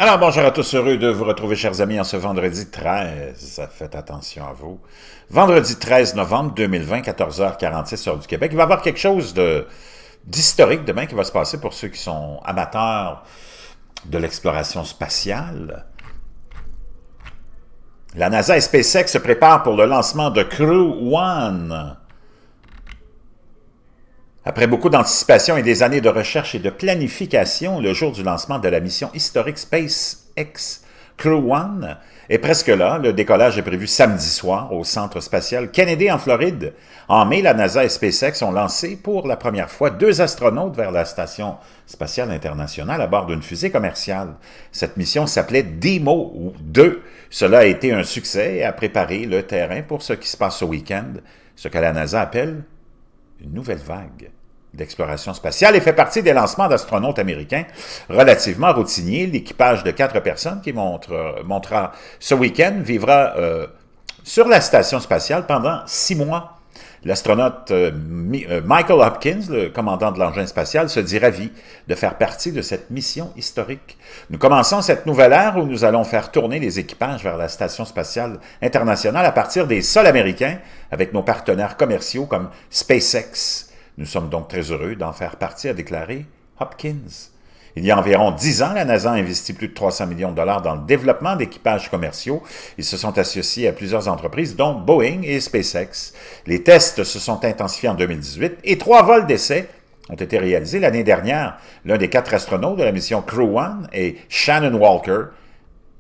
Alors, bonjour à tous, heureux de vous retrouver, chers amis, en ce vendredi 13. Faites attention à vous. Vendredi 13 novembre 2020, 14h46, heure du Québec. Il va y avoir quelque chose d'historique demain qui va se passer pour ceux qui sont amateurs de l'exploration spatiale. La NASA et SpaceX se préparent pour le lancement de Crew One. Après beaucoup d'anticipation et des années de recherche et de planification, le jour du lancement de la mission historique SpaceX Crew One est presque là. Le décollage est prévu samedi soir au Centre spatial Kennedy en Floride. En mai, la NASA et SpaceX ont lancé pour la première fois 2 astronautes vers la Station spatiale internationale à bord d'une fusée commerciale. Cette mission s'appelait Demo 2. Cela a été un succès et a préparé le terrain pour ce qui se passe ce week-end, ce que la NASA appelle une nouvelle vague d'exploration spatiale et fait partie des lancements d'astronautes américains relativement routiniers. L'équipage de 4 personnes qui montera ce week-end vivra sur la station spatiale pendant 6 mois. L'astronaute Michael Hopkins, le commandant de l'engin spatial, se dit ravi de faire partie de cette mission historique. Nous commençons cette nouvelle ère où nous allons faire tourner les équipages vers la Station spatiale internationale à partir des sols américains avec nos partenaires commerciaux comme SpaceX. Nous sommes donc très heureux d'en faire partie, a déclaré Hopkins. Il y a environ 10 ans, la NASA a investi plus de 300 millions de dollars dans le développement d'équipages commerciaux. Ils se sont associés à plusieurs entreprises, dont Boeing et SpaceX. Les tests se sont intensifiés en 2018 et 3 vols d'essai ont été réalisés l'année dernière. L'un des 4 astronautes de la mission Crew One est Shannon Walker.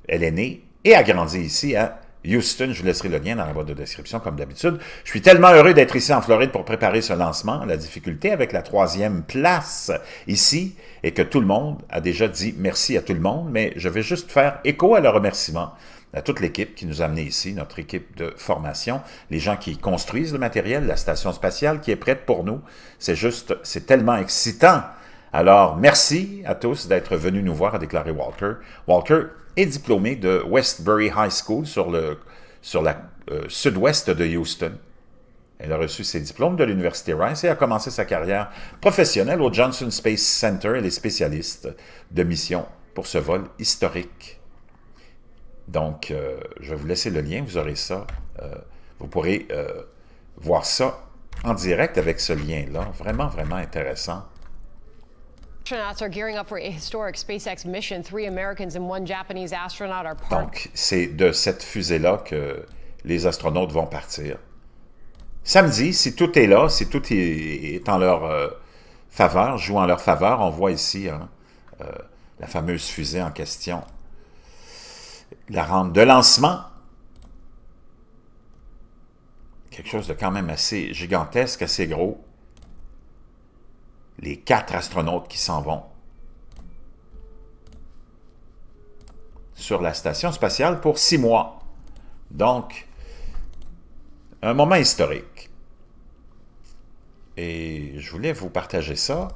Elle est née et a grandi ici à Houston. Je vous laisserai le lien dans la boîte de description, comme d'habitude. Je suis tellement heureux d'être ici en Floride pour préparer ce lancement. La difficulté avec la 3e place ici est que tout le monde a déjà dit merci à tout le monde, mais je vais juste faire écho à le remerciement à toute l'équipe qui nous a amenés ici, notre équipe de formation, les gens qui construisent le matériel, la station spatiale qui est prête pour nous. C'est tellement excitant. Alors, merci à tous d'être venus nous voir, a déclaré Walker. Walker est diplômé de Westbury High School sur la sud-ouest de Houston. Elle a reçu ses diplômes de l'Université Rice et a commencé sa carrière professionnelle au Johnson Space Center. Elle est spécialiste de mission pour ce vol historique. Donc, je vais vous laisser le lien, vous aurez ça. Vous pourrez voir ça en direct avec ce lien-là. Vraiment, vraiment intéressant. Astronauts are gearing up for a historic SpaceX mission. 3 Americans and 1 Japanese astronaut are part. Donc, c'est de cette fusée-là que les astronautes vont partir. Samedi, si tout est là, si tout est en leur faveur, joue en leur faveur, on voit ici la fameuse fusée en question. La rampe de lancement. Quelque chose de quand même assez gigantesque, assez gros. Les 4 astronautes qui s'en vont sur la station spatiale pour 6 mois. Donc, un moment historique. Et je voulais vous partager ça.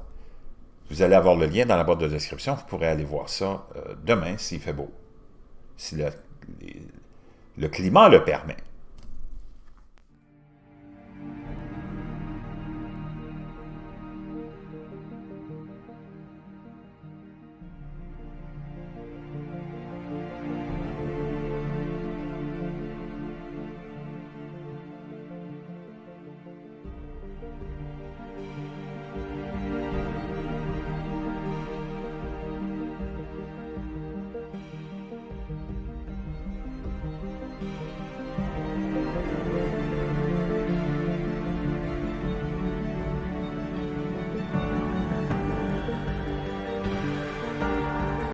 Vous allez avoir le lien dans la boîte de description. Vous pourrez aller voir ça demain s'il fait beau. Si le climat le permet.